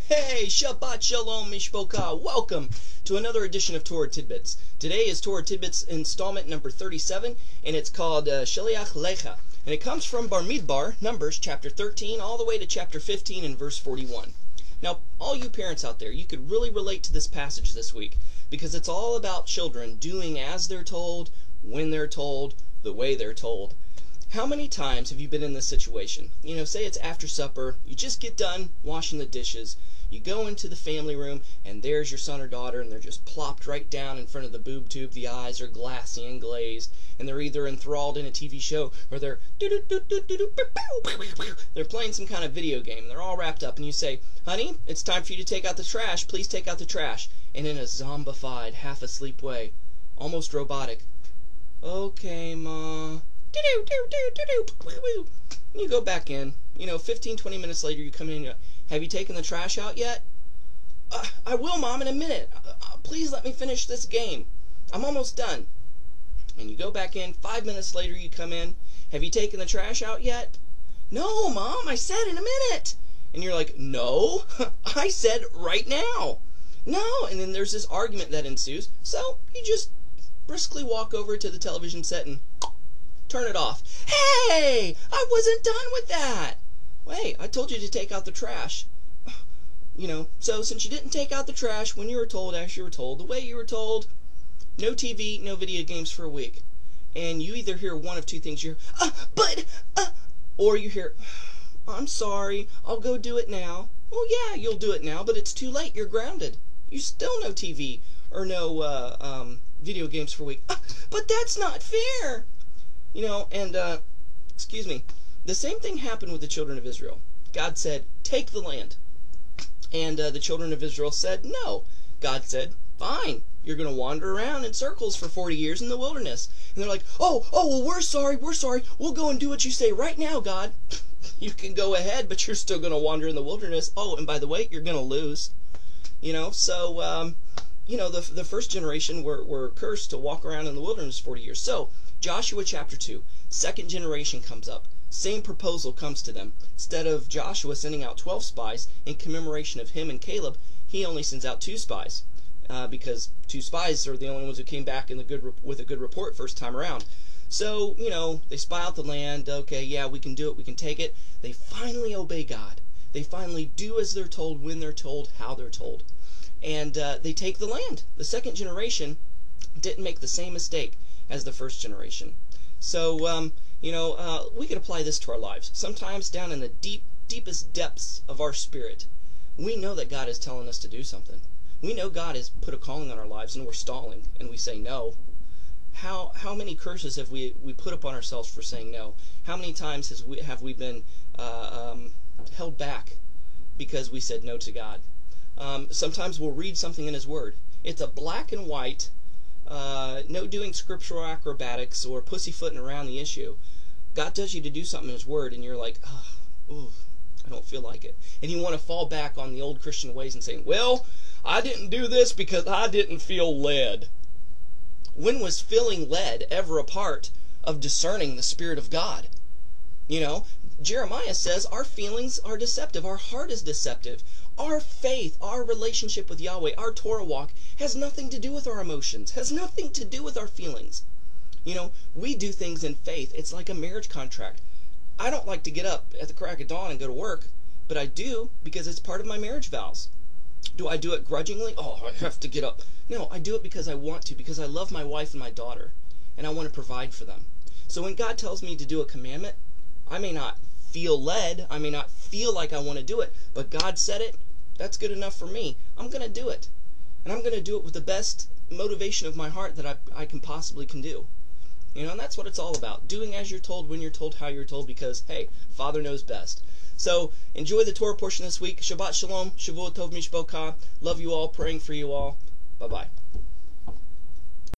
Hey, Shabbat Shalom Mishpoka. Welcome to another edition of Torah Tidbits. Today is Torah Tidbits installment number 37, and it's called Shaliach Lecha. And it comes from Bamidbar, Numbers, chapter 13, all the way to chapter 15 and verse 41. Now, all you parents out there, you could really relate to this passage this week, because it's all about children doing as they're told, when they're told, the way they're told. How many times have you been in this situation? You know, say it's after supper, you just get done washing the dishes, you go into the family room, and there's your son or daughter, and they're just plopped right down in front of the boob tube, the eyes are glassy and glazed, and they're either enthralled in a TV show, or they're playing some kind of video game, they're all wrapped up, and you say, honey, it's time for you to take out the trash, please take out the trash, and in a zombified, half-asleep way, almost robotic, okay, Ma. You go back in, 15-20 minutes later you come in, have you taken the trash out yet? I will, Mom, in a minute. Please let me finish this game. I'm almost done. And you go back in, 5 minutes later you come in, have you taken the trash out yet? No, Mom, I said in a minute. And you're like, no, I said right now. No, and then there's this argument that ensues, so you just briskly walk over to the television set and turn it off. Hey, I wasn't done with that. Wait, I told you to take out the trash. So since you didn't take out the trash when you were told, as you were told, the way you were told, no TV, no video games for a week. And you either hear one of two things. You hear, or you hear, I'm sorry, I'll go do it now. Well, yeah, you'll do it now, but it's too late. You're grounded. You still no TV or no video games for a week. But that's not fair. Excuse me, the same thing happened with the children of Israel. God said, take the land. And the children of Israel said, no. God said, fine, you're going to wander around in circles for 40 years in the wilderness. And they're like, well, we're sorry, we'll go and do what you say right now, God. You can go ahead, but you're still going to wander in the wilderness. Oh, and by the way, you're going to lose. The first generation were cursed to walk around in the wilderness 40 years. So, Joshua chapter 2, second generation comes up. Same proposal comes to them. Instead of Joshua sending out 12 spies in commemoration of him and Caleb, he only sends out 2 spies. Because 2 spies are the only ones who came back with a good report first time around. So, they spy out the land. Okay, yeah, we can do it. We can take it. They finally obey God. They finally do as they're told, when they're told, how they're told. And they take the land. The second generation didn't make the same mistake as the first generation. So, we could apply this to our lives. Sometimes down in the deepest depths of our spirit, we know that God is telling us to do something. We know God has put a calling on our lives and we're stalling and we say no. How many curses have we put upon ourselves for saying no? How many times have we been held back because we said no to God? Sometimes we'll read something in His Word. It's a black and white, no doing scriptural acrobatics or pussyfooting around the issue. God tells you to do something in His Word, and you're like, I don't feel like it. And you want to fall back on the old Christian ways and say, well, I didn't do this because I didn't feel led. When was feeling led ever a part of discerning the Spirit of God? Jeremiah says our feelings are deceptive. Our heart is deceptive. Our faith, our relationship with Yahweh, our Torah walk has nothing to do with our emotions, has nothing to do with our feelings. We do things in faith. It's like a marriage contract. I don't like to get up at the crack of dawn and go to work, but I do because it's part of my marriage vows. Do I do it grudgingly? Oh, I have to get up. No, I do it because I want to, because I love my wife and my daughter, and I want to provide for them. So when God tells me to do a commandment, I may not feel led, I may not feel like I want to do it, but God said it, that's good enough for me. I'm going to do it. And I'm going to do it with the best motivation of my heart that I can possibly do. And that's what it's all about. Doing as you're told, when you're told, how you're told, because, hey, Father knows best. So, enjoy the Torah portion this week. Shabbat Shalom, Shavuot Tov Mishpoka. Love you all, praying for you all. Bye-bye.